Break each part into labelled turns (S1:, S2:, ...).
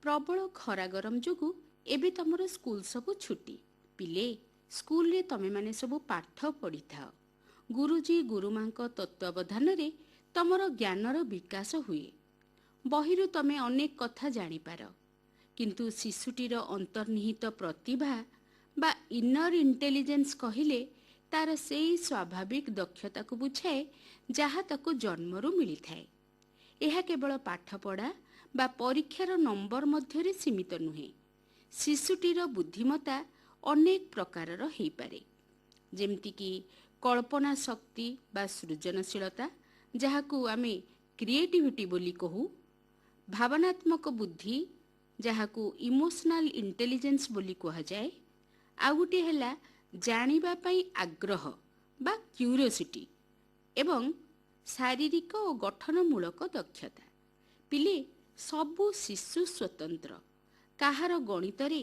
S1: प्रबल खरा गरम जोगु एबे तमरो स्कूल सबु छुट्टी पिले स्कूल रे तमे माने सबु पाठ पढ़ी थाओ। गुरुजी गुरुमांको तत्वावधान रे तमरो ज्ञानर विकास हुए। बहिरु तमे अनेक कथा जानी पार, किंतु शिशुटीर अंतर्निहित प्रतिभा बा इनर इंटेलिजेंस कहिले तार सेई स्वाभाविक दक्षता को बुझाए जहा ताकु जन्मरू मिली थाए। यह केवल पाठ पढ़ा बा परीक्षार नंबर मध्यरे सीमित नुहे। शिशुटीर बुद्धिमता अनेक प्रकारर हेई पारे, जेमती कि कल्पना शक्ति बा सृजनशीलता जहाकू आमे क्रिएटिविटी बोली कहू, भावनात्मक बुद्धि जहाकू इमोशनल इंटेलिजेंस बोली कहा जाए, आ गुटे हैला जानिबा पई आग्रह बा क्यूरियोसिटी एवं शारीरिक और गठनमूलक दक्षता। पिले सबु शिशु स्वतंत्र, काहार गणितरे,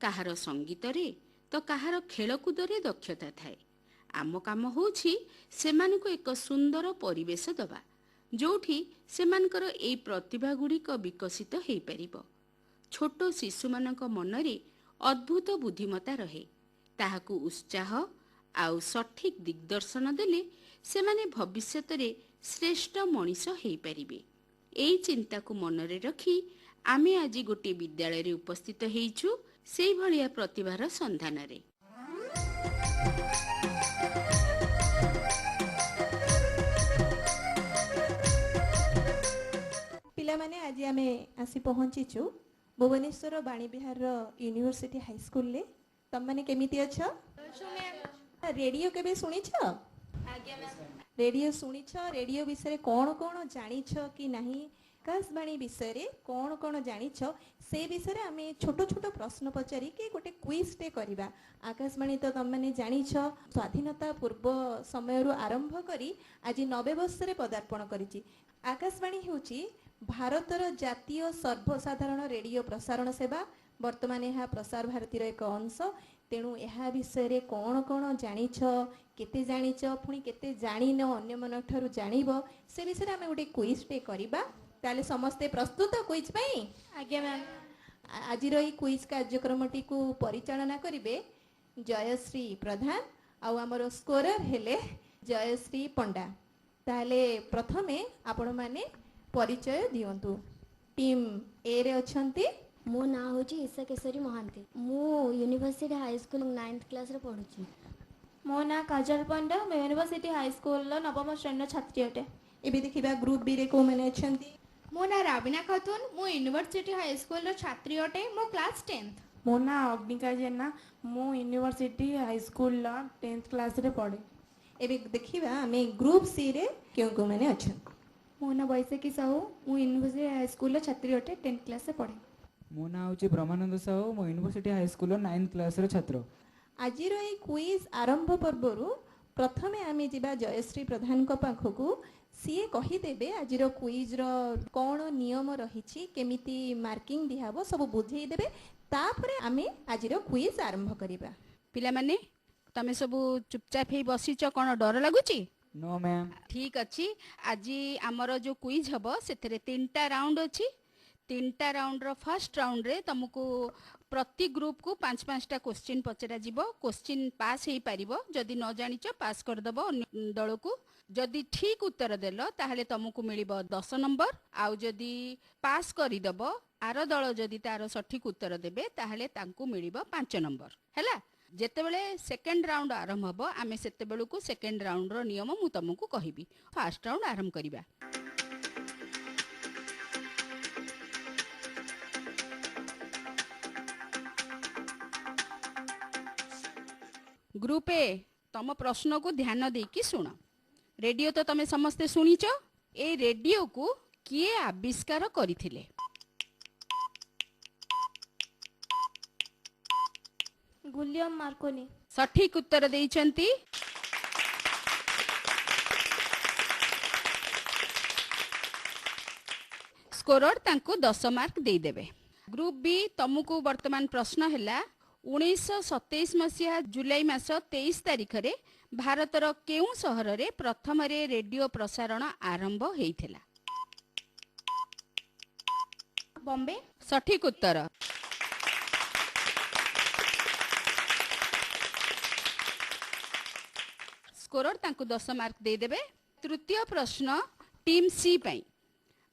S1: काहार संगीतरे तो काहार खेलकूदरे दक्षता थाए। आम काम होछि सेमानकु एक सुंदर परिवेश दबा जोठी सेमानकर एई प्रतिभा गुड़िक विकसित हेई परिबो। छोट शिशु मानक मनरे अद्भुत बुद्धिमता रहे, ताहाकू उत्साह आउ सठिक दिग्दर्शन देले सेमाने भविष्यतरे श्रेष्ठ मनीष हेई परिबे। एई चिंता को मनरे रखी आमे आज गोटे विद्यालय रे उपस्थित हेइछु सेई भलिया प्रतिभार संधान रे।
S2: पिला माने आज आमे आसी पहुंचीछु भुवनेश्वर बाणी विहार यूनिवर्सिटी हाई स्कूल ले। तम माने केमिति अछ? रेडियो केबे सुनिछ? रेडियो सुनिछ? रेडियो विषय कौन कौन जानिछ कि नहीं? आकाशवाणी विषय कौन कौन जानिछ से विषय आमे छोट छोट प्रश्न पचारि कि गोटे क्विज टे करिबा। आकाशवाणी तो तम माने जानिछ स्वाधीनता पूर्व समय रु आरंभ करी आज 90 वर्ष रे पदार्पण करिछि। आकाशवाणी हेउछि भारतर जातीय सर्वसाधारण रेडियो प्रसारण सेवा। वर्तमान यह प्रसार भारती एक अंश। तेणु यह विषय कौन कौन जानिछ, केते जानिछ, पुणी केते जानिन अन्य मन ठारू जानिबो, से विषय आमे गोटे क्विज टे करिबा। ताले समस्ते प्रस्तुत क्विज पई? आज्ञा मैम। आजिर ई क्विज कार्यक्रमटी को परिचालना करिवे जयश्री प्रधान आउ हमर स्कोरर हेले जयश्री पंडा। ताले प्रथमे आपण माने परिचय दियंतु। टीम ए रे अछंती।
S3: मो ना होची ईशा केसरी महांती। मो university high school 9th class रे पढुची।
S4: मो ना काजल पंडा। मैं यूनिवर्सिटी हाई स्कूल नवम श्रेणी छात्री अटे।
S2: एबे देखिबा ग्रुप बी रे को माने अछंती।
S5: मो ना राबिना खातून। मो यूनिवर्सिटी हाई स्कूल छात्री अटे। मो क्लास 10th।
S6: मो ना अग्निका जेना। मो university high school 10th class रे पढे।
S2: एबे देखिबा हमें ग्रुप सी रे क्यों को माने अछंती।
S4: मो ना वैशाखी साहू। मो यूनिवर्सिटी हाई स्कूल छात्री अटे। 10th क्लास से पढे।
S7: मो ना होची ब्रह्मानंद साहू। मो university high school 9th class रे छात्र।
S2: आजिर ए क्विज आरंभ पर्वरु प्रथमे आमे जिबा जयश्री प्रधान को पाखकू। सीए कहीदेवे आजिर क्विज रो कौन नियम रही, केमिति मार्किंग दिहाबो सब बुझेई देबे। तापरे आमे आजिर क्विज आरंभ करिबा।
S1: पिला माने तमे सबु चुपचाप हे बसिच, कोन डर लागुची?
S7: No ma'am.
S1: ठीक अछि। आज आमर जो क्विज हबो सेथरे 3टा राउंड अछि। 3टा राउंड रो फर्स्ट राउंड रे तुमको प्रति ग्रुप को 5-5टा क्वेश्चन पचरा जीवो। क्वेश्चन पास हेई परिबो, जदि न जानिच पास कर दबो अन्य दल को। जदि ठीक उत्तर देलो ताहले तुमको मिलिबो 10 नंबर, आउ जदि पास करि दबो आरो दल जदि तारो सठिक उत्तर देबे ताहले तांको मिलिबो 5 नंबर। हैला जेतेबेले सेकंड राउंड आरंभ हबो आमे सेतेबेलु को सेकंड राउंड रो नियम मु तुमको कहिबी। फर्स्ट राउंड आरंभ करिबा। ग्रुप ए तम प्रश्न को ध्यान देकी सुन। रेडियो तो तमे समस्ते सुनिच। ए रेडियो को किए आविष्कार करिथिले?
S4: गुलियम मार्कोनी।
S1: सठिक उत्तर देइचंती। स्कोरर तांको 10 मार्क दे देबे। ग्रुप बी तुमको वर्तमान प्रश्न हैला 1927 मसीहा जुलाई मास 23 तारिख रे भारतर केउ सहर रे प्रथम रे रेडियो प्रसारण आरंभ हेइथिला?
S4: बॉम्बे।
S1: ସଠିକ ଉତ୍ତର। ସ୍କୋରର ତାଙ୍କୁ 10 ମାର୍କ ଦେଇଦେବେ। ତୃତୀୟ ପ୍ରଶ୍ନ ଟିମ୍ ସି ପାଇଁ।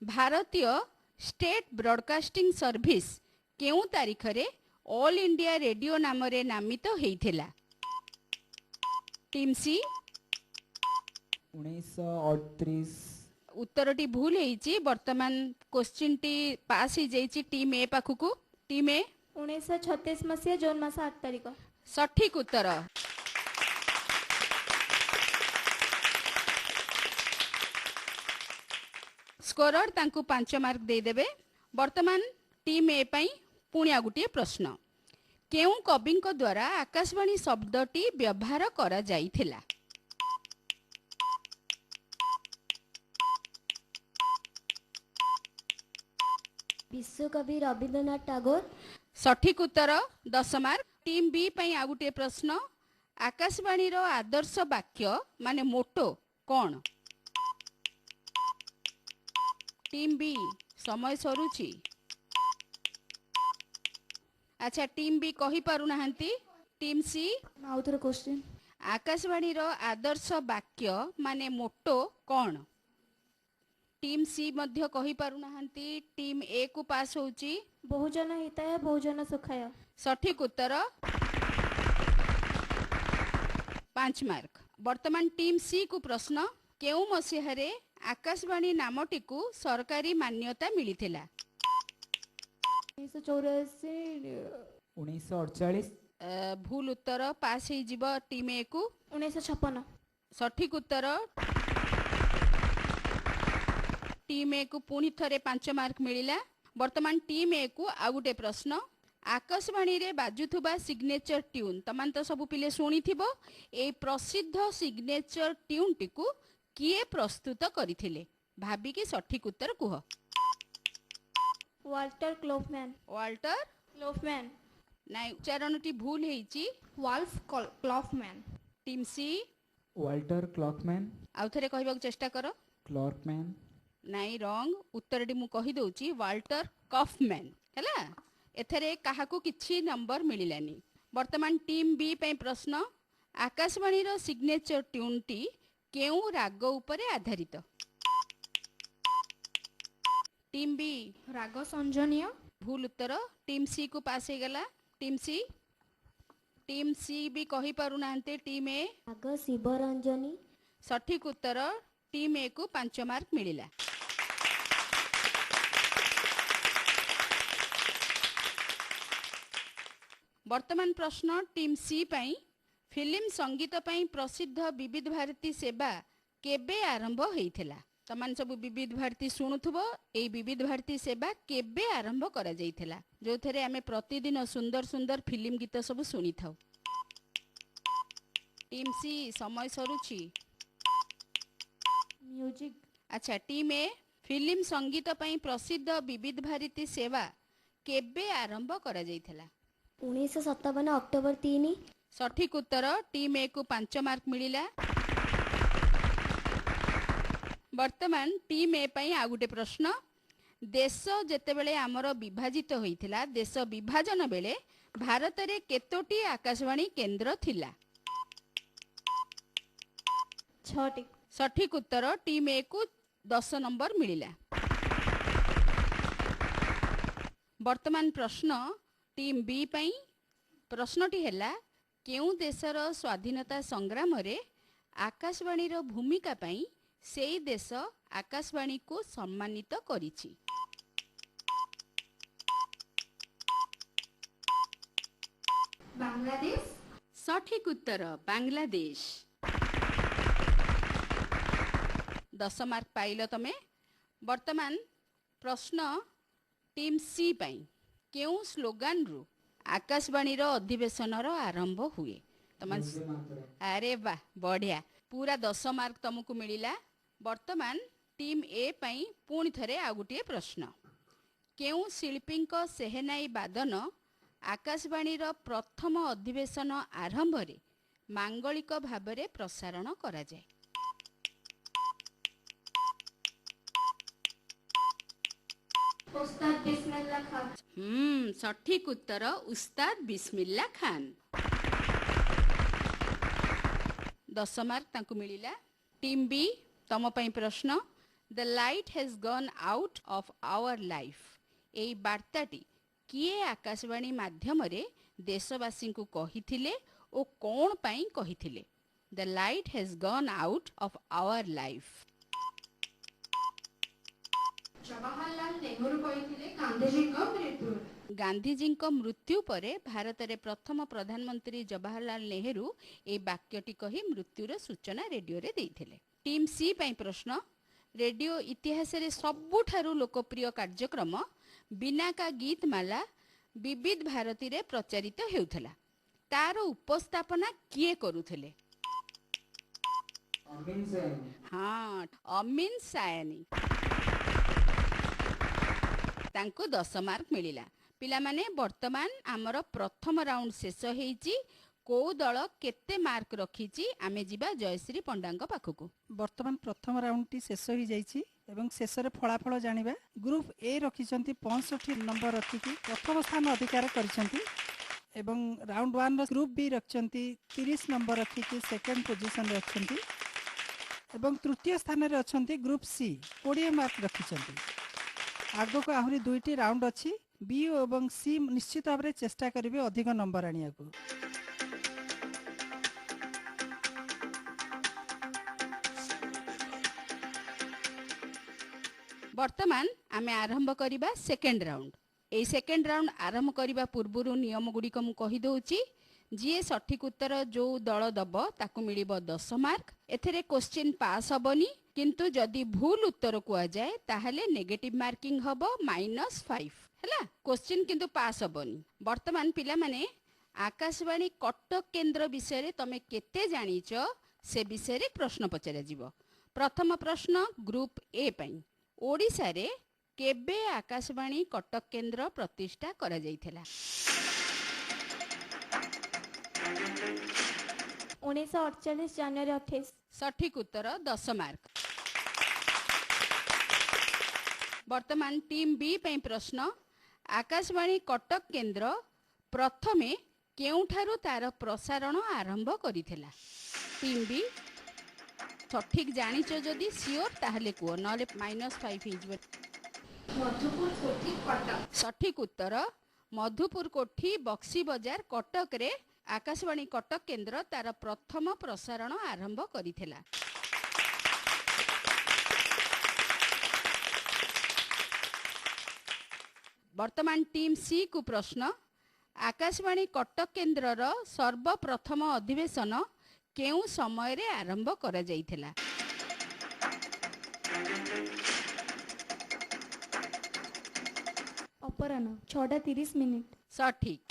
S1: ଭାରତୀୟ ଷ୍ଟେଟ୍ ବ୍ରଡକାଷ୍ଟିଂ ସର୍ଭିସ କେଉଁ ତାରିଖରେ ଅଲ୍ ଇଣ୍ଡିଆ ରେଡିଓ ନାମରେ ନାମିତ ହେଇଥିଲା? Team C
S7: 1938।
S1: ଉତ୍ତରଟି ଭୁଲ ହେଇଛି। ବର୍ତ୍ତମାନ କ୍ୱେଶ୍ଚିନ୍ଟି ପାସ୍ ହେଇଯାଇଛି ଟିମ୍ ଏ ପାଖକୁ। ଟିମ୍ ଏ
S4: 1936 ମସିହା ଜୁନ୍ ମାସ 8 ତାରିଖ।
S1: ସଠିକ ଉତ୍ତର। ସ୍କୋରର ତାଙ୍କୁ 5 ମାର୍କ ଦେଇଦେବେ। ବର୍ତ୍ତମାନ ଟିମ୍ ଏ ପାଇଁ ପୁଣି ଆଉ ଗୋଟିଏ ପ୍ରଶ୍ନ। କେଉଁ କବିଙ୍କ ଦ୍ୱାରା ଆକାଶବାଣୀ ଶବ୍ଦଟି ବ୍ୟବହାର କରାଯାଇଥିଲା?
S3: ବିଶ୍ୱକବି ରବୀନ୍ଦ୍ରନାଥ ଟାଗୋର।
S1: ସଠିକ ଉତ୍ତର, 10 ମାର୍କ। ଟିମ୍ ବି ପାଇଁ ଆଉ ଗୋଟିଏ ପ୍ରଶ୍ନ। ଆକାଶବାଣୀର ଆଦର୍ଶ ବାକ୍ୟ ମାନେ ମୋଟୋ କ'ଣ? ଟିମ୍ ବି ସମୟ ସରୁଛି। ଆଚ୍ଛା, ଟିମ୍ ବି କହିପାରୁନାହାନ୍ତି। ଟିମ୍ ସି
S4: ଆଉ ଥରେ କ୍ୱେଶ୍ଚିନ୍।
S1: ଆକାଶବାଣୀର ଆଦର୍ଶ ବାକ୍ୟ ମାନେ ମୋଟୋ କ'ଣ? ଟିମ୍ ସି ମଧ୍ୟ କହିପାରୁନାହାନ୍ତି। ଟିମ୍ ଏ କୁ ପାସ୍ ହେଉଛି।
S4: ବହୁଜନ ହିତାୟ ବହୁଜନ ସୁଖାୟ।
S1: ସଠିକ ଉତ୍ତର, 5 ମାର୍କ। ବର୍ତ୍ତମାନ ଟିମ୍ ସି କୁ ପ୍ରଶ୍ନ। କେଉଁ ମସିହାରେ ଆକାଶବାଣୀ ନାମଟିକୁ ସରକାରୀ ମାନ୍ୟତା ମିଳିଥିଲା?
S4: 1984।
S7: 1948।
S1: ଭୁଲ ଉତ୍ତର, ପାସ୍ ହେଇଯିବ ଟିମ୍ ଏ କୁ।
S4: 1956।
S1: ସଠିକ ଉତ୍ତର। ଟିମ୍ ଏ କୁ ପୁଣି ଥରେ 5 ମାର୍କ ମିଳିଲା। ବର୍ତ୍ତମାନ ଟିମ୍ ଏ କୁ ଆଉ ଗୋଟେ ପ୍ରଶ୍ନ। ଆକାଶବାଣୀରେ ବାଜୁଥିବା ସିଗ୍ନେଚର ଟ୍ୟୁନ୍, ତମାନେ ତ ସବୁ ପିଲେ ଶୁଣିଥିବ। এই ପ୍ରସିଦ୍ଧ ସିଗ୍ନେଚର ଟ୍ୟୁନ୍ଟିକୁ କିଏ ପ୍ରସ୍ତୁତ କରିଥିଲେ? ଭାବିକି ସଠିକ ଉତ୍ତର କୁହ।
S4: Walter Kaufmann.
S1: Walter
S4: Kaufmann.
S1: ନାଇଁ, ଉଚ୍ଚାରଣଟି ଭୁଲ ହେଇଛି।
S5: Wolf Kaufmann.
S1: Team C
S7: Walter Kaufmann.
S1: ଆଉ ଥରେ କହିବାକୁ ଚେଷ୍ଟା କର।
S7: କ୍ଲର୍କମ୍ୟାନ୍।
S1: ନାଇଁ, ରଙ୍ଗ। ଉତ୍ତରଟି ମୁଁ କହିଦେଉଛି, ୱାଲ୍ଟର କଫମ୍ୟାନ୍। ହେଲା, ଏଥିରେ କାହାକୁ କିଛି ନମ୍ବର ମିଳିଲାନି। ବର୍ତ୍ତମାନ ଟିମ୍ ବି ପାଇଁ ପ୍ରଶ୍ନ। ଆକାଶବାଣୀର ସିଗ୍ନେଚର ଟ୍ୟୁନ୍ଟି କେଉଁ ରାଗ ଉପରେ ଆଧାରିତ? ଟିମ୍ ବି
S5: ରାଗ ସଞ୍ଜନୀୟ।
S1: ଭୁଲ ଉତ୍ତର। ଟିମ୍ ସି କୁ ପାସ୍ ହେଇଗଲା। ଟିମ୍ ସି ବି କହିପାରୁନାହାନ୍ତି। Team A
S3: raga Shivaranjani.
S1: ସଠିକ ଉତ୍ତର। ଟିମ୍ ଏ କୁ 5 ମାର୍କ ମିଳିଲା। ବର୍ତ୍ତମାନ ପ୍ରଶ୍ନ ଟିମ୍ ସି ପାଇଁ। ଫିଲ୍ମ ସଙ୍ଗୀତ ପାଇଁ ପ୍ରସିଦ୍ଧ ବିବିଧ ଭାରତୀ ସେବା କେବେ ଆରମ୍ଭ ହେଇଥିଲା? ତମାନେ ସବୁ ବିବିଧ ଭାରତୀ ଶୁଣୁଥିବ। ଏଇ ବିବିଧ ଭାରତୀ ସେବା କେବେ ଆରମ୍ଭ କରାଯାଇଥିଲା, ଯୋଉଥିରେ ଆମେ ପ୍ରତିଦିନ ସୁନ୍ଦର ସୁନ୍ଦର ଫିଲ୍ମ ଗୀତ ସବୁ ଶୁଣିଥାଉ? ଟିମ୍ ସି ସମୟ ସରୁଛି।
S4: ମ୍ୟୁଜିକ୍।
S1: ଆଚ୍ଛା, ଟିମ୍ ଏ ଫିଲ୍ମ ସଙ୍ଗୀତ ପାଇଁ ପ୍ରସିଦ୍ଧ ବିବିଧ ଭାରତୀ ସେବା କେବେ ଆରମ୍ଭ କରାଯାଇଥିଲା?
S3: 1957 ଅକ୍ଟୋବର 3।
S1: ସଠିକ ଉତ୍ତର। ଟିମ୍ ଏ କୁ 5 ମାର୍କ ମିଳିଲା। ବର୍ତ୍ତମାନ ଟିମ୍ ଏ ପାଇଁ ଆଉ ଗୋଟେ ପ୍ରଶ୍ନ। ଦେଶ ଯେତେବେଳେ ଆମର ବିଭାଜିତ ହୋଇଥିଲା, ଦେଶ ବିଭାଜନ ବେଳେ ଭାରତରେ କେତୋଟି ଆକାଶବାଣୀ କେନ୍ଦ୍ର ଥିଲା?
S4: 6ଟି।
S1: ସଠିକ ଉତ୍ତର। ଟିମ୍ ଏ କୁ 10 ନମ୍ବର ମିଳିଲା। ବର୍ତ୍ତମାନ ପ୍ରଶ୍ନ ଟିମ୍ ବି ପାଇଁ। ପ୍ରଶ୍ନଟି ହେଲା, କେଉଁ ଦେଶର ସ୍ୱାଧୀନତା ସଂଗ୍ରାମରେ ଆକାଶବାଣୀର ଭୂମିକା ପାଇଁ ସେହି ଦେଶ ଆକାଶବାଣୀକୁ ସମ୍ମାନିତ କରିଛି?
S5: ବାଂଲାଦେଶ।
S1: ସଠିକ ଉତ୍ତର, ବାଂଲାଦେଶ। 10 ମାର୍କ ପାଇଲ ତମେ। ବର୍ତ୍ତମାନ ପ୍ରଶ୍ନ ଟିମ୍ ସି ପାଇଁ। କେଉଁ ସ୍ଲୋଗାନରୁ ଆକାଶବାଣୀର ଅଧିବେଶନର ଆରମ୍ଭ ହୁଏ? ଆରେ ବା, ବଢିଆ। ପୁରା 10 ମାର୍କ ତମକୁ ମିଳିଲା। ବର୍ତ୍ତମାନ ଟିମ୍ ଏ ପାଇଁ ପୁଣି ଥରେ ଆଉ ଗୋଟିଏ ପ୍ରଶ୍ନ। କେଉଁ ଶିଳ୍ପୀଙ୍କ ସେହେନାଇ ବାଦନ ଆକାଶବାଣୀର ପ୍ରଥମ ଅଧିବେଶନ ଆରମ୍ଭରେ ମାଙ୍ଗଳିକ ଭାବରେ ପ୍ରସାରଣ କରାଯାଏ?
S4: उस्ताद बिस्मिल्लाह खान।
S1: ସଠିକ ଉତ୍ତର ଉସ୍ତାଦ ବିସ୍ମିଲ୍ଲା ଖାନ୍। 10 ମାର୍କ ତାଙ୍କୁ ମିଳିଲା। ଟିମ୍ ବି ତମ ପାଇଁ ପ୍ରଶ୍ନ। The light has gone out of our life. ଏହି ବାର୍ତ୍ତାଟି କିଏ ଆକାଶବାଣୀ ମାଧ୍ୟମରେ ଦେଶବାସୀଙ୍କୁ କହିଥିଲେ ଓ କ'ଣ ପାଇଁ କହିଥିଲେ? The light has gone out of our life.
S5: Jawaharlal Nehru କହିଥିଲେ ଗାନ୍ଧୀଜୀଙ୍କ ମୃତ୍ୟୁ।
S1: ଗାନ୍ଧୀଜୀଙ୍କ ମୃତ୍ୟୁ ପରେ ଭାରତରେ ପ୍ରଥମ ପ୍ରଧାନମନ୍ତ୍ରୀ ଜବାହରଲାଲ ନେହେରୁ ଏହି ବାକ୍ୟଟି କହି ମୃତ୍ୟୁର ସୂଚନା ରେଡିଓରେ ଦେଇଥିଲେ। ଟିମ୍ ସି ପାଇଁ ପ୍ରଶ୍ନ। ରେଡିଓ ଇତିହାସରେ ସବୁଠାରୁ ଲୋକପ୍ରିୟ କାର୍ଯ୍ୟକ୍ରମ ବିନା କା ଗୀତ ମାଲା ବିବିଧ ଭାରତୀରେ ପ୍ରଚାରିତ ହେଉଥିଲା। ତାର ଉପସ୍ଥାପନା କିଏ କରୁଥିଲେ? ହଁ, ଅମିନ ସାୟାନୀ। ତାଙ୍କୁ 10 ମାର୍କ ମିଳିଲା। ପିଲାମାନେ, ବର୍ତ୍ତମାନ ଆମର ପ୍ରଥମ ରାଉଣ୍ଡ ଶେଷ ହେଇଛି। କୋଉ ଦଳ କେତେ ମାର୍କ ରଖିଛି ଆମେ ଯିବା ଜୟଶ୍ରୀ ପଣ୍ଡାଙ୍କ ପାଖକୁ।
S8: ବର୍ତ୍ତମାନ ପ୍ରଥମ ରାଉଣ୍ଡଟି ଶେଷ ହୋଇଯାଇଛି ଏବଂ ଶେଷରେ ଫଳାଫଳ ଜାଣିବା। ଗ୍ରୁପ ଏ ରଖିଛନ୍ତି 65 ନମ୍ବର ରଖିକି ପ୍ରଥମ ସ୍ଥାନ ଅଧିକାର କରିଛନ୍ତି ଏବଂ ରାଉଣ୍ଡ 1ର ଗ୍ରୁପ ବି ରଖିଛନ୍ତି 30 ନମ୍ବର ରଖିକି ସେକେଣ୍ଡ ପୋଜିସନରେ ଅଛନ୍ତି ଏବଂ ତୃତୀୟ ସ୍ଥାନରେ ଅଛନ୍ତି ଗ୍ରୁପ ସି 20 ମାର୍କ ରଖିଛନ୍ତି। ଆଗକୁ ଆହୁରି 2ଟି ରାଉଣ୍ଡ ଅଛି। ବି ଏବଂ ସି ନିଶ୍ଚିତ ଭାବରେ ଚେଷ୍ଟା କରିବେ ଅଧିକ ନମ୍ବର ଆଣିବାକୁ।
S1: ବର୍ତ୍ତମାନ ଆମେ ଆରମ୍ଭ କରିବା ସେକେଣ୍ଡ ରାଉଣ୍ଡ। ଏହି ସେକେଣ୍ଡ ରାଉଣ୍ଡ ଆରମ୍ଭ କରିବା ପୂର୍ବରୁ ନିୟମ ଗୁଡ଼ିକ ମୁଁ କହିଦେଉଛି। ଯିଏ ସଠିକ ଉତ୍ତର ଯୋଉ ଦଳ ଦବ ତାକୁ ମିଳିବ 10 ମାର୍କ। ଏଥିରେ କ୍ୱେଶ୍ଚିନ୍ ପାସ୍ ହବନି, କିନ୍ତୁ ଯଦି ଭୁଲ ଉତ୍ତର କୁହାଯାଏ ତାହେଲେ ନେଗେଟିଭ ମାର୍କିଂ ହବ -5 ହେଲା। କ୍ୱେଶ୍ଚିନ୍ କିନ୍ତୁ ପାସ୍ ହବନି। ବର୍ତ୍ତମାନ ପିଲାମାନେ, ଆକାଶବାଣୀ କଟକ କେନ୍ଦ୍ର ବିଷୟରେ ତମେ କେତେ ଜାଣିଛ ସେ ବିଷୟରେ ପ୍ରଶ୍ନ ପଚରାଯିବ। ପ୍ରଥମ ପ୍ରଶ୍ନ ଗ୍ରୁପ ଏ ପାଇଁ। ଓଡ଼ିଶାରେ କେବେ ଆକାଶବାଣୀ କଟକ କେନ୍ଦ୍ର ପ୍ରତିଷ୍ଠା କରାଯାଇଥିଲା?
S4: 1948 ଜାନୁଆରୀ 28।
S1: ସଠିକ ଉତ୍ତର 10 ମାର୍କ। ବର୍ତ୍ତମାନ ଟିମ୍ ବି ପାଇଁ ପ୍ରଶ୍ନ। ଆକାଶବାଣୀ କଟକ କେନ୍ଦ୍ର ପ୍ରଥମେ କେଉଁଠାରୁ ତାର ପ୍ରସାରଣ ଆରମ୍ଭ କରିଥିଲା? ଟିମ୍ ବି ସଠିକ ଜାଣିଛ ଯଦି ସିଓର ତାହେଲେ କୁହ, ନହେଲେ -5 ହେଇଯିବ।
S5: ମଧୁପୁର କୋଠି କଟକ।
S1: ସଠିକ ଉତ୍ତର ମଧୁପୁର କୋଠି ବକ୍ସି ବଜାର କଟକରେ ଆକାଶବାଣୀ କଟକ କେନ୍ଦ୍ର ତାର ପ୍ରଥମ ପ୍ରସାରଣ ଆରମ୍ଭ କରିଥିଲା। ବର୍ତ୍ତମାନ ଟିମ୍ ସି କୁ ପ୍ରଶ୍ନ। ଆକାଶବାଣୀ କଟକ କେନ୍ଦ୍ରର ସର୍ବପ୍ରଥମ ଅଧିବେଶନ କେଉଁ ସମୟରେ ଆରମ୍ଭ କରାଯାଇଥିଲା?
S4: ଅପରାହ୍ନ 6:30।
S1: ସଠିକ।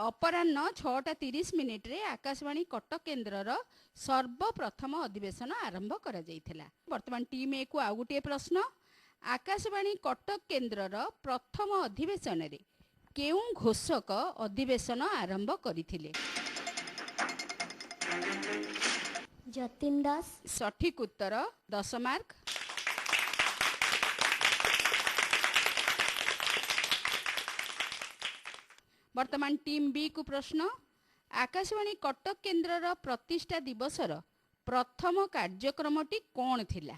S1: ଅପରାହ୍ନ 6:30ରେ ଆକାଶବାଣୀ କଟକ କେନ୍ଦ୍ରର ସର୍ବପ୍ରଥମ ଅଧିବେଶନ ଆରମ୍ଭ କରାଯାଇଥିଲା। ବର୍ତ୍ତମାନ ଟିମ୍ ଏ କୁ ଆଉ ଗୋଟିଏ ପ୍ରଶ୍ନ। ଆକାଶବାଣୀ କଟକ କେନ୍ଦ୍ରର ପ୍ରଥମ ଅଧିବେଶନରେ କେଉଁ ଘୋଷକ ଅଧିବେଶନ ଆରମ୍ଭ କରିଥିଲେ?
S3: ଯତୀନ ଦାସ।
S1: ସଠିକ ଉତ୍ତର 10 ମାର୍କ। ବର୍ତ୍ତମାନ ଟିମ୍ ବି କୁ ପ୍ରଶ୍ନ। ଆକାଶବାଣୀ କଟକ କେନ୍ଦ୍ରର ପ୍ରତିଷ୍ଠା ଦିବସର ପ୍ରଥମ କାର୍ଯ୍ୟକ୍ରମଟି କ'ଣ ଥିଲା?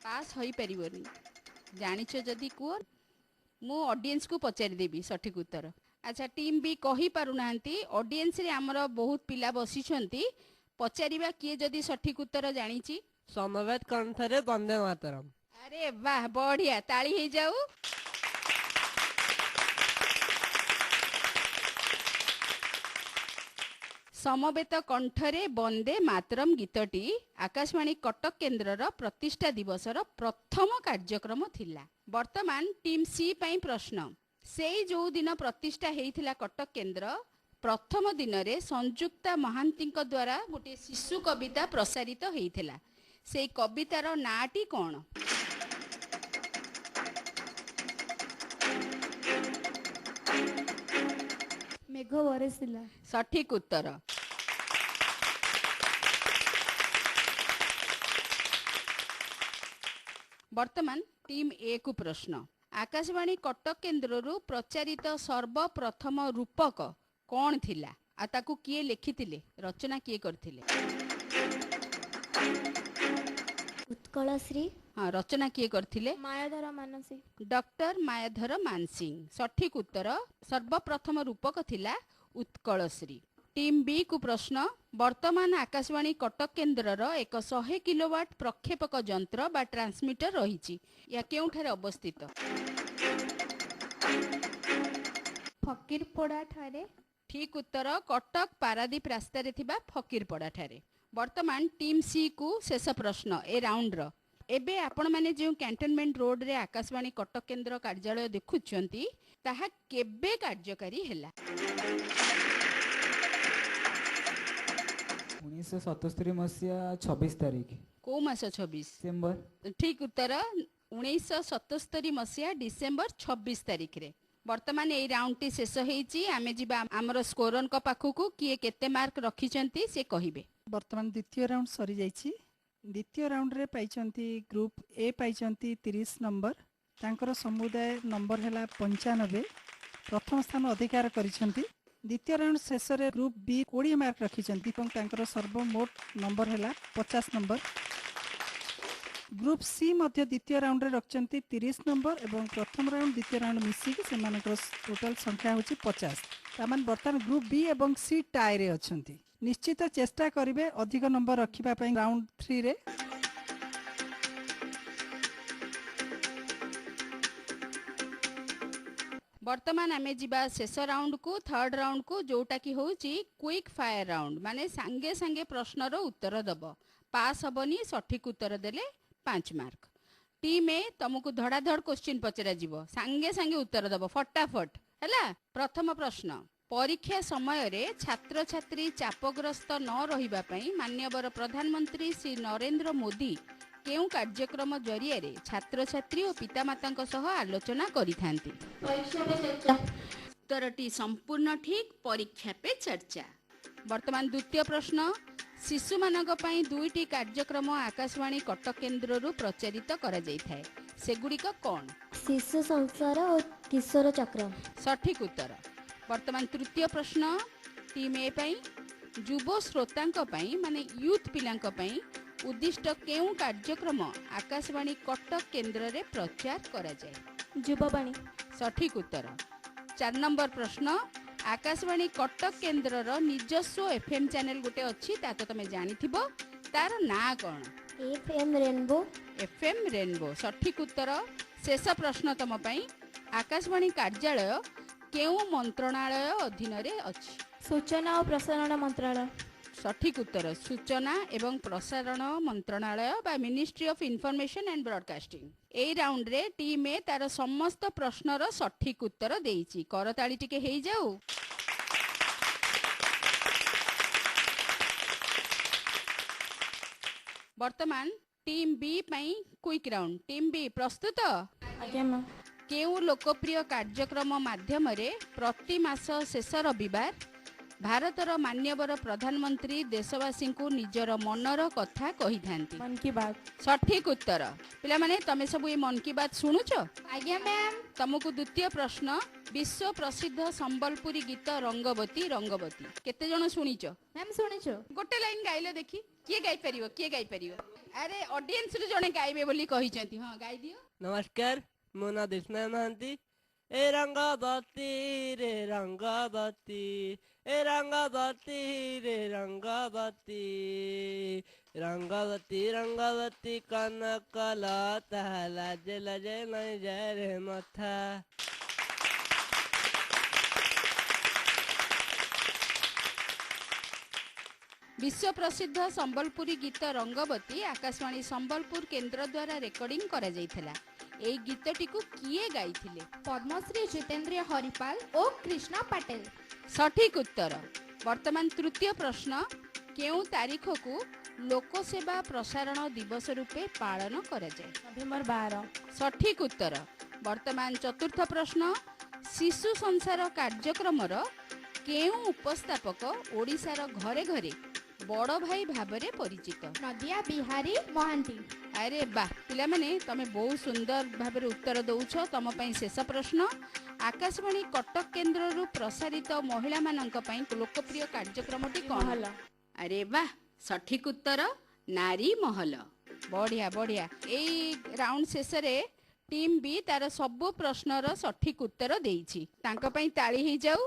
S1: ପାସ୍ ହୋଇପାରିବନି, ଜାଣିଛ ଯଦି କୁହ, ମୁଁ ଅଡିଏନ୍ସକୁ ପଚାରିଦେବି ସଠିକ ଉତ୍ତର। ଆଚ୍ଛା, ଟିମ୍ ବି କହିପାରୁନାହାନ୍ତି। ଅଡିଏନ୍ସରେ ଆମର ବହୁତ ପିଲା ବସିଛନ୍ତି, ପଚାରିବା କିଏ ଯଦି ସଠିକ ଉତ୍ତର ଜାଣିଛି।
S9: ସମବେତ କଣ୍ଠରେ ବନ୍ଦେ ମାତରମ୍।
S1: ଆରେ ବାହ, ବଢିଆ, ତାଳି ହେଇଯାଉ। ସମବେତ କଣ୍ଠରେ ବନ୍ଦେ ମାତରମ୍ ଗୀତଟି ଆକାଶବାଣୀ କଟକ କେନ୍ଦ୍ରର ପ୍ରତିଷ୍ଠା ଦିବସର ପ୍ରଥମ କାର୍ଯ୍ୟକ୍ରମ ଥିଲା। ବର୍ତ୍ତମାନ ଟିମ୍ ସି ପାଇଁ ପ୍ରଶ୍ନ। ସେଇ ଯୋଉ ଦିନ ପ୍ରତିଷ୍ଠା ହେଇଥିଲା କଟକ କେନ୍ଦ୍ର, ପ୍ରଥମ ଦିନରେ ସଂଯୁକ୍ତା ମହାନ୍ତିଙ୍କ ଦ୍ୱାରା ଗୋଟିଏ ଶିଶୁ କବିତା ପ୍ରସାରିତ ହେଇଥିଲା। ସେଇ କବିତାର ନାଁଟି କ'ଣ?
S4: ମେଘ ବରସିଲା।
S1: ସଠିକ ଉତ୍ତର। वर्तमान टीम ए को प्रश्न आकाशवाणी कटक केन्द्रରୁ प्रचारित सर्वप्रथम रूपक कौन थिला आ ताकू किए लिखिथिले रचना किए करथिले
S3: उत्कलश्री
S1: हाँ रचना किए करथिले
S4: ମାୟାଧର ମାନସୀ
S1: डॉक्टर मायाधर मानसिंह सठिक उत्तर सर्वप्रथम रूपक थिला उत्कलश्री टीम बी को प्रश्न वर्तमान आकाशवाणी कटक केन्द्रर एक 100 किलोवाट प्रक्षेपक जंत्र बा ट्रांसमीटर रही या केउठारे अवस्थित
S5: ଫକୀରପଡ଼ା ଠାରେ
S1: ठीक उत्तर कटक पारादीप रास्तार थिबा फकीरपड़ा ठारे वर्तमान टीम सी को शेष प्रश्न ए राउंड रो एबे आपण माने जो कैंटोनमेंट रोड रे आकाशवाणी कटक केन्द्र कार्यालय देखुछंती ताहा केबे कार्यकारी हैला
S7: 1977 मसीहा 26 तारीख
S1: को मास 26
S7: डिसेम्बर
S1: ठीक उत्तर 1977 मसीहा डिसेम्बर 26 तारीख रे वर्तमान ए राउंड टी शेष हेची आमे जिबा हमर स्कोरन को पाखु किए केते मार्क रखिचंती से कहिबे
S8: वर्तमान द्वितीय राउंड सरी जाइछि द्वितीय राउंड रे पाइचंती ग्रुप ए पाइचंती 30 नंबर तांकर समुदाय नंबर हैला 95 प्रथम स्थान अधिकार करिसंती द्वितीय राउंड शेष रे ग्रुप बी 20 मार्क रखिचंती এবং तांकर सर्वमोट नंबर हैला 50 नंबर ग्रुप सी मध्य द्वितीय राउंड रे रखचंती 30 नंबर एवं प्रथम राउंड द्वितीय राउंड मिसी के सेमानकर टोटल संख्या होची 50 तामान वर्तमान ग्रुप बी एवं सी टाई रे अछंती निश्चित चेष्टा करिवे अधिक नंबर रखिबा पई राउंड 3 रे
S1: वर्तमान आमे जिबा शेष राउंड को थर्ड राउंड को जोटा की होची क्विक फायर राउंड माने संगे संगे प्रश्न रो उत्तर दबो पास हबनी सठिक उत्तर देले 5 मार्क टीम ए तुमको धड़ाधड़ क्वेश्चन पचरा जीवो संगे संगे उत्तर दबो फटाफट हैला प्रथम प्रश्न परीक्षा समय रे छात्र छात्री चापग्रस्त न रहिबा पई माननीय प्रधानमंत्री श्री नरेंद्र मोदी केउ कार्यक्रम जरिया रे छात्र छात्री और पितामाता सह आलोचना करिथांती उत्तरटी संपूर्ण ठीक परीक्षा पे चर्चा वर्तमान द्वितीय प्रश्न शिशु मानक पई दुईटी कार्यक्रम आकाशवाणी कटक केन्द्रରୁ प्रचारित करा जायथाय सेगुड़िक कौन
S3: शिशु संसार और किशोर चक्र
S1: सठिक उत्तर वर्तमान तृतीय प्रश्न टीम ए पई युव श्रोतांक पई माने यूथ पिलांक पई उद्दिष्ट केउ कार्यक्रम आकाशवाणी कटक केन्द्र रे प्रचार करा जाय
S4: ଯୁବବାଣୀ
S1: सठिक उत्तर 4 नंबर प्रश्न आकाशवाणी कटक केन्द्रर निजस्व एफएम चैनल गोटे अच्छी ता तो तमे जानिथिबो तार ना कोन
S3: एफएम रेनबो
S1: एफएम रेनबो सठिक उत्तर शेष प्रश्न तम पई आकाशवाणी कार्यालय केउ मंत्रणालय अधीन रे अछि
S4: सूचना और प्रसारण मंत्रालय
S1: सठिक उत्तर सूचना एवं प्रसारण मंत्रणालय बा ministry of information and broadcasting A round रे टीम ए तार समस्त प्रश्नर सठिक उत्तर देइछि करताली टिके हेई जाऊ वर्तमान टीम बी पई क्विक राउंड टीम बी प्रस्तुत
S4: आज्ञा मैम
S1: केउ लोकप्रिय कार्यक्रम माध्यम रे प्रति मास शेष रविवार भारतर मान्यवर प्रधानमंत्री देशवासी को निजर मनर कथा कही थांती
S4: मन की बात
S1: सठिक उत्तर पिला माने तमे सब ये मन की बात सुनुच
S5: आज्ञा मैम
S1: तुमको द्वितीय प्रश्न विश्व प्रसिद्ध संबलपुरी गीत रंगवती रंगवती केते जण सुनिच
S5: मैम शुणिछु
S1: गोटे लाइन गाइले देखी किए गाई परियो अरे ऑडियंस रे जणे गाइबे बोली कहि छथि हां गाइ दियो
S9: नमस्कार मो ना विस्मय महांती ए रंगवती रे रंगवती ए रंगवती रे रंगवती रंगवती रंगवती कनक लता लाज लाज नहीं जाए रे मथा
S1: विश्व प्रसिद्ध संबलपुरी गीत रंगवती आकाशवाणी संबलपुर केन्द्र द्वारा रेकर्डिंग करा जायथिला एई गीतटी को किए गाइथिले
S5: पद्मश्री जितेंद्र हरिपाल और कृष्णा पटेल
S1: सठिक उत्तर वर्तमान तृतीय प्रश्न केउ तारीख को लोक सेवा प्रसारण दिवस रूपे पालन करा जाय
S4: नवेम्बर 12
S1: सठिक उत्तर वर्तमान चतुर्थ प्रश्न शिशु संसार कार्यक्रम केउ उपस्थापक ओडिशार घरे घरे ବଡ଼ ଭାଇ ଭାବରେ ପରିଚିତ?
S5: ନଦିଆ ବିହାରୀ ମହାନ୍ତି।
S1: ଆରେ ବାଃ ପିଲାମାନେ ତମେ ବହୁତ ସୁନ୍ଦର ଭାବରେ ଉତ୍ତର ଦଉଛ। ତମ ପାଇଁ ଶେଷ ପ୍ରଶ୍ନ। ଆକାଶବାଣୀ କଟକ କେନ୍ଦ୍ରରୁ ପ୍ରସାରିତ ମହିଳାମାନଙ୍କ ପାଇଁ ଲୋକପ୍ରିୟ କାର୍ଯ୍ୟକ୍ରମଟି କ'ଣ?
S4: ମହଲ।
S1: ଆରେ ବାଃ ସଠିକ ଉତ୍ତର ନାରୀ ମହଲ। ବଢିଆ ବଢିଆ। ଏଇ ରାଉଣ୍ଡ ଶେଷରେ ଟିମ୍ ବି ତାର ସବୁ ପ୍ରଶ୍ନର ସଠିକ ଉତ୍ତର ଦେଇଛି। ତାଙ୍କ ପାଇଁ ତାଳି ହେଇଯାଉ।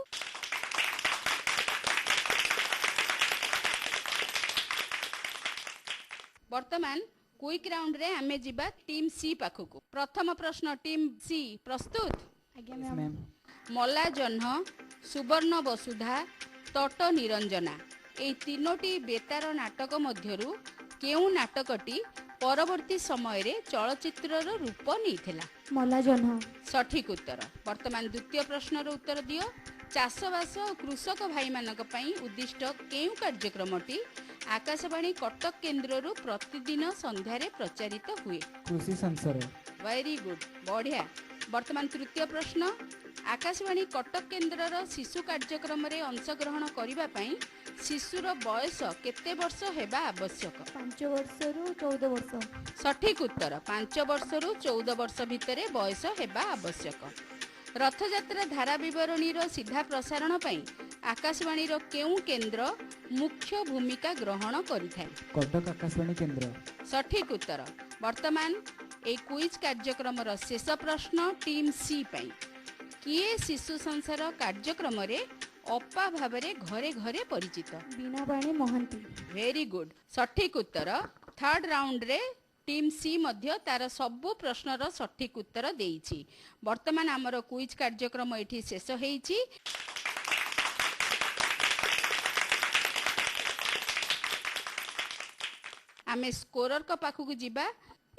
S1: ବର୍ତ୍ତମାନ କ୍ୱିକ୍ ରାଉଣ୍ଡରେ ଆମେ ଯିବା ଟିମ୍ ସି ପାଖକୁ। ପ୍ରଥମ ପ୍ରଶ୍ନ ଟିମ୍ ସି ପ୍ରସ୍ତୁତ?
S4: ଆଜ୍ଞା
S7: Yes,
S4: ମ୍ୟାମ୍।
S7: ma'am.
S1: ମଲା ଜହ୍ନ, ସୁବର୍ଣ୍ଣ ବସୁଧା, ତଟ ନିରଞ୍ଜନା ଏହି ତିନୋଟି ବେତାର ନାଟକ ମଧ୍ୟରୁ କେଉଁ ନାଟକଟି ପରବର୍ତ୍ତୀ ସମୟରେ ଚଳଚ୍ଚିତ୍ରର ରୂପ ନେଇଥିଲା?
S4: ମଲା ଜହ୍ନ।
S1: ସଠିକ ଉତ୍ତର। ବର୍ତ୍ତମାନ ଦ୍ୱିତୀୟ ପ୍ରଶ୍ନର ଉତ୍ତର ଦିଅ। ଚାଷବାସ ଓ କୃଷକ ଭାଇମାନଙ୍କ ପାଇଁ ଉଦ୍ଦିଷ୍ଟ କେଉଁ କାର୍ଯ୍ୟକ୍ରମଟି ଆକାଶବାଣୀ କଟକ କେନ୍ଦ୍ରରୁ ପ୍ରତିଦିନ ସନ୍ଧ୍ୟାରେ ପ୍ରଚାରିତ ହୁଏ?
S7: କୃଷି ସଂସାର।
S1: ଭେରି ଗୁଡ୍, ବଢ଼ିଆ। ବର୍ତ୍ତମାନ ତୃତୀୟ ପ୍ରଶ୍ନ। ଆକାଶବାଣୀ କଟକ କେନ୍ଦ୍ରର ଶିଶୁ କାର୍ଯ୍ୟକ୍ରମରେ ଅଂଶଗ୍ରହଣ କରିବା ପାଇଁ ଶିଶୁର ବୟସ କେତେ ବର୍ଷ ହେବା ଆବଶ୍ୟକ?
S4: 5 ବର୍ଷରୁ 14 ବର୍ଷ।
S1: ସଠିକ ଉତ୍ତର। 5 ବର୍ଷରୁ 14 ବର୍ଷ ଭିତରେ ବୟସ ହେବା ଆବଶ୍ୟକ। ରଥଯାତ୍ରା ଧାରା ବିବରଣୀର ସିଧା ପ୍ରସାରଣ ପାଇଁ ଆକାଶବାଣୀର କେଉଁ କେନ୍ଦ୍ର ମୁଖ୍ୟ ଭୂମିକା ଗ୍ରହଣ କରିଥାଏ?
S7: କଟକ ଆକାଶବାଣୀ କେନ୍ଦ୍ର।
S1: ସଠିକ ଉତ୍ତର। ବର୍ତ୍ତମାନ এই କୁଇଜ୍ କାର୍ଯ୍ୟକ୍ରମର ଶେଷ ପ୍ରଶ୍ନ ଟିମ୍ ସି ପାଇଁ। କିଏ ଶିଶୁ ସଂସାର କାର୍ଯ୍ୟକ୍ରମରେ ଅପା ଭାବରେ ଘରେ ଘରେ ପରିଚିତ?
S4: ବୀଣାପାଣି ମହାନ୍ତି।
S1: ଭେରି ଗୁଡ୍, ସଠିକ ଉତ୍ତର। ଥାର୍ଡ ରାଉଣ୍ଡରେ ଟିମ୍ ସି ମଧ୍ୟ ତାର ସବୁ ପ୍ରଶ୍ନର ସଠିକ ଉତ୍ତର ଦେଇଛି। ବର୍ତ୍ତମାନ ଆମର କୁଇଜ୍ କାର୍ଯ୍ୟକ୍ରମ ଏଠି ଶେଷ ହେଇଛି। ଆମେ ସ୍କୋରରଙ୍କ ପାଖକୁ ଯିବା।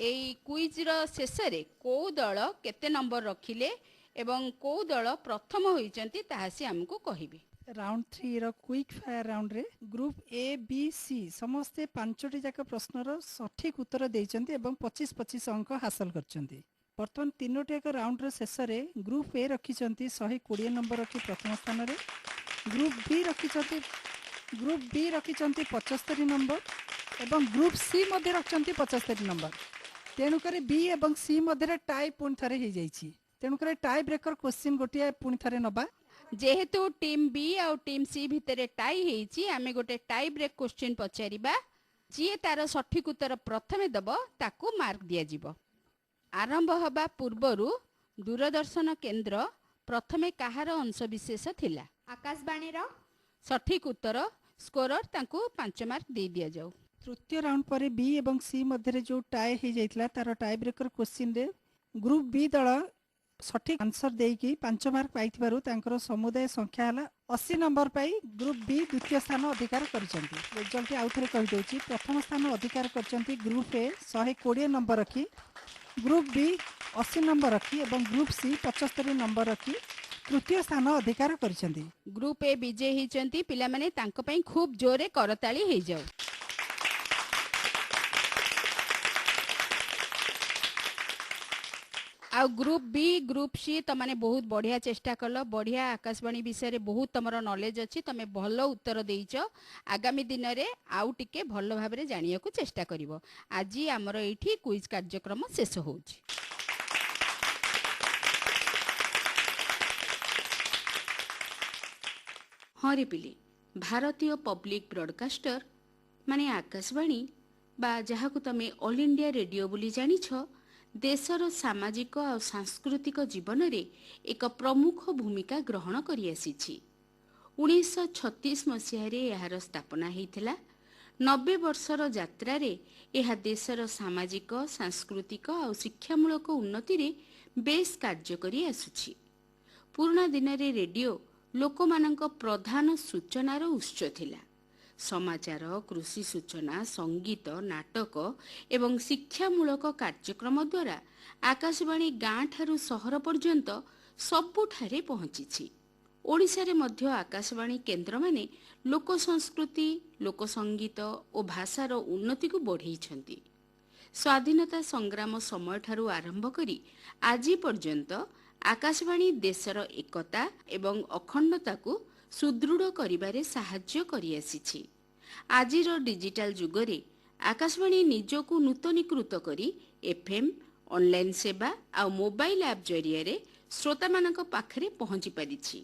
S1: এই କୁଇଜ୍ର ଶେଷରେ କେଉଁ ଦଳ କେତେ ନମ୍ବର ରଖିଲେ ଏବଂ କେଉଁ ଦଳ ପ୍ରଥମ ହୋଇଛନ୍ତି ତାହା ସେ ଆମକୁ କହିବେ।
S8: ରାଉଣ୍ଡ 3 ର କ୍ୱିକ୍ ଫାୟାର ରାଉଣ୍ଡରେ ଗ୍ରୁପ ଏ ବି ସି ସମସ୍ତେ 5ଟି ଯାକ ପ୍ରଶ୍ନର ସଠିକ ଉତ୍ତର ଦେଇଛନ୍ତି ଏବଂ 25-25 ଅଙ୍କ ହାସଲ କରିଛନ୍ତି। ବର୍ତ୍ତମାନ 3ଟି ଯାକ ରାଉଣ୍ଡର ଶେଷରେ ଗ୍ରୁପ ଏ ରଖିଛନ୍ତି 120 ନମ୍ବର ରଖି ପ୍ରଥମ ସ୍ଥାନରେ, ଗ୍ରୁପ ବି ରଖିଛନ୍ତି 75 ନମ୍ବର ଏବଂ ଗ୍ରୁପ ସି ମଧ୍ୟ ରଖିଛନ୍ତି 75 ନମ୍ବର। ତେଣୁକରି ବି ଏବଂ ସି ମଧ୍ୟରେ ଟାଇ ପୁଣି ଥରେ ହେଇଯାଇଛି। ତେଣୁକରି ଟାଇ ବ୍ରେକର କ୍ୱେଶ୍ଚିନ୍ ଗୋଟିଏ ପୁଣି ଥରେ ନେବା।
S1: ଯେହେତୁ ଟିମ୍ ବି ଆଉ ଟିମ୍ ସି ଭିତରେ ଟାଇ ହେଇଛି, ଆମେ ଗୋଟେ ଟାଇ ବ୍ରେକ୍ କ୍ୱେଶ୍ଚିନ୍ ପଚାରିବା। ଯିଏ ତାର ସଠିକ ଉତ୍ତର ପ୍ରଥମେ ଦେବ ତାକୁ ମାର୍କ ଦିଆଯିବ। ଆରମ୍ଭ ହେବା ପୂର୍ବରୁ ଦୂରଦର୍ଶନ କେନ୍ଦ୍ର ପ୍ରଥମେ କାହାର ଅଂଶବିଶେଷ ଥିଲା?
S5: ଆକାଶବାଣୀର।
S1: ସଠିକ ଉତ୍ତର। ସ୍କୋରର ତାଙ୍କୁ 5 ମାର୍କ ଦେଇ ଦିଆଯାଉ।
S8: ତୃତୀୟ ରାଉଣ୍ଡ ପରେ ବି ଏବଂ ସି ମଧ୍ୟରେ ଯେଉଁ ଟାଇ ହେଇଯାଇଥିଲା ତାର ଟାଇ ବ୍ରେକର କ୍ୱେଶ୍ଚିନ୍ରେ ଗ୍ରୁପ ବି ଦଳ ସଠିକ ଆନ୍ସର ଦେଇକି 5 ମାର୍କ ପାଇଥିବାରୁ ତାଙ୍କର ସମୁଦାୟ ସଂଖ୍ୟା ହେଲା 80 ନମ୍ବର ପାଇ ଗ୍ରୁପ ବି ଦ୍ୱିତୀୟ ସ୍ଥାନ ଅଧିକାର କରିଛନ୍ତି। ରେଜଲ୍ଟଟି ଆଉଥରେ କହିଦେଉଛି। ପ୍ରଥମ ସ୍ଥାନ ଅଧିକାର କରିଛନ୍ତି ଗ୍ରୁପ ଏ 120 ନମ୍ବର ରଖି, ଗ୍ରୁପ ବି 80 ନମ୍ବର ରଖି ଏବଂ ଗ୍ରୁପ ସି 75 ନମ୍ବର ରଖି ତୃତୀୟ ସ୍ଥାନ ଅଧିକାର କରିଛନ୍ତି।
S1: ଗ୍ରୁପ ଏ ବିଜୟୀ ହେଇଛନ୍ତି। ପିଲାମାନେ ତାଙ୍କ ପାଇଁ ଖୁବ ଜୋରେ କରତାଳି ହେଇଯାଉ। ଆଉ ଗ୍ରୁପ ବି ଗ୍ରୁପ ସି ତମାନେ ବହୁତ ବଢିଆ ଚେଷ୍ଟା କଲ। ବଢିଆ ଆକାଶବାଣୀ ବିଷୟରେ ବହୁତ ତମର ନଲେଜ ଅଛି। ତମେ ଭଲ ଉତ୍ତର ଦେଇଛ। ଆଗାମୀ ଦିନରେ ଆଉ ଟିକେ ଭଲ ଭାବରେ ଜାଣିବାକୁ ଚେଷ୍ଟା କରିବ। ଆଜି ଆମର ଏଇଠି କୁଇଜ୍ କାର୍ଯ୍ୟକ୍ରମ ଶେଷ ହେଉଛି। ହଁ ରେ ପିଲେ, ଭାରତୀୟ ପବ୍ଲିକ ବ୍ରଡକାଷ୍ଟର ମାନେ ଆକାଶବାଣୀ ବା ଯାହାକୁ ତମେ ଅଲ ଇଣ୍ଡିଆ ରେଡିଓ ବୋଲି ଜାଣିଛ, ଦେଶର ସାମାଜିକ ଆଉ ସାଂସ୍କୃତିକ ଜୀବନରେ ଏକ ପ୍ରମୁଖ ଭୂମିକା ଗ୍ରହଣ କରିଆସିଛି। 1936 ମସିହାରେ ଏହାର ସ୍ଥାପନା ହୋଇଥିଲା। 90 ବର୍ଷର ଯାତ୍ରାରେ ଏହା ଦେଶର ସାମାଜିକ, ସାଂସ୍କୃତିକ ଆଉ ଶିକ୍ଷାମୂଳକ ଉନ୍ନତିରେ ବେଶ କାର୍ଯ୍ୟ କରି ଆସୁଛି। ପୁରୁଣା ଦିନରେ ରେଡିଓ ଲୋକମାନଙ୍କ ପ୍ରଧାନ ସୂଚନାର ଉତ୍ସ ଥିଲା। ସମାଚାର, କୃଷି ସୂଚନା, ସଙ୍ଗୀତ, ନାଟକ ଏବଂ ଶିକ୍ଷାମୂଳକ କାର୍ଯ୍ୟକ୍ରମ ଦ୍ୱାରା ଆକାଶବାଣୀ ଗାଁଠାରୁ ସହର ପର୍ଯ୍ୟନ୍ତ ସବୁଠାରେ ପହଞ୍ଚିଛି। ଓଡ଼ିଶାରେ ମଧ୍ୟ ଆକାଶବାଣୀ କେନ୍ଦ୍ରମାନେ ଲୋକ ସଂସ୍କୃତି, ଲୋକ ସଙ୍ଗୀତ ଓ ଭାଷାର ଉନ୍ନତିକୁ ବଢ଼େଇଛନ୍ତି। ସ୍ୱାଧୀନତା ସଂଗ୍ରାମ ସମୟଠାରୁ ଆରମ୍ଭ କରି ଆଜି ପର୍ଯ୍ୟନ୍ତ ଆକାଶବାଣୀ ଦେଶର ଏକତା ଏବଂ ଅଖଣ୍ଡତାକୁ ସୁଦୃଢ଼ କରିବାରେ ସାହାଯ୍ୟ କରିଆସିଛି। ଆଜିର ଡିଜିଟାଲ ଯୁଗରେ ଆକାଶବାଣୀ ନିଜକୁ ନୂତନୀକୃତ କରି ଏଫ୍ଏମ୍, ଅନଲାଇନ୍ ସେବା ଆଉ ମୋବାଇଲ ଆପ୍ ଜରିଆରେ ଶ୍ରୋତାମାନଙ୍କ ପାଖରେ ପହଞ୍ଚି ପାରିଛି।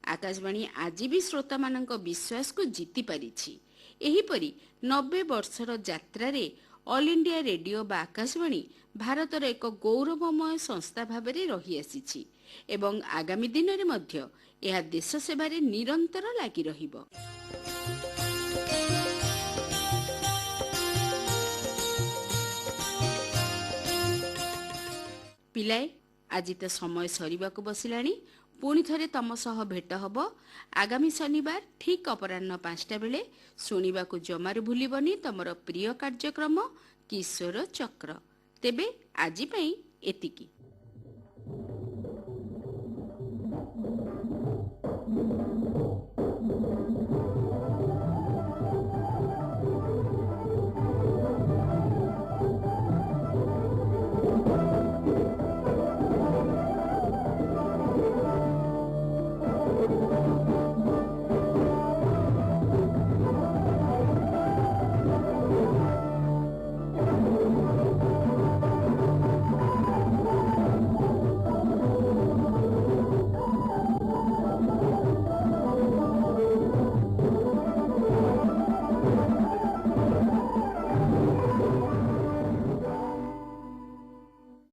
S1: ଆକାଶବାଣୀ ଆଜି ବି ଶ୍ରୋତାମାନଙ୍କ ବିଶ୍ୱାସକୁ ଜିତି ପାରିଛି। ଏହିପରି 90 ବର୍ଷର ଯାତ୍ରାରେ ଅଲ୍ ଇଣ୍ଡିଆ ରେଡିଓ ବା ଆକାଶବାଣୀ ଭାରତର ଏକ ଗୌରବମୟ ସଂସ୍ଥା ଭାବରେ ରହିଆସିଛି ଏବଂ ଆଗାମୀ ଦିନରେ ମଧ୍ୟ ଏହା ଦେଶ ସେବାରେ ନିରନ୍ତର ଲାଗି ରହିବ। ପିଲାଏ, ଆଜି ତ ସମୟ ସରିବାକୁ ବସିଲାଣି। ପୁଣି ଥରେ ତମ ସହ ଭେଟ ହବ ଆଗାମୀ ଶନିବାର ଠିକ୍ ଅପରାହ୍ନ 5ଟା ବେଳେ। ଶୁଣିବାକୁ ଜମାରୁ ଭୁଲିବନି ତମର ପ୍ରିୟ କାର୍ଯ୍ୟକ୍ରମ କିଶୋର ଚକ୍ର। ତେବେ ଆଜି ପାଇଁ ଏତିକି।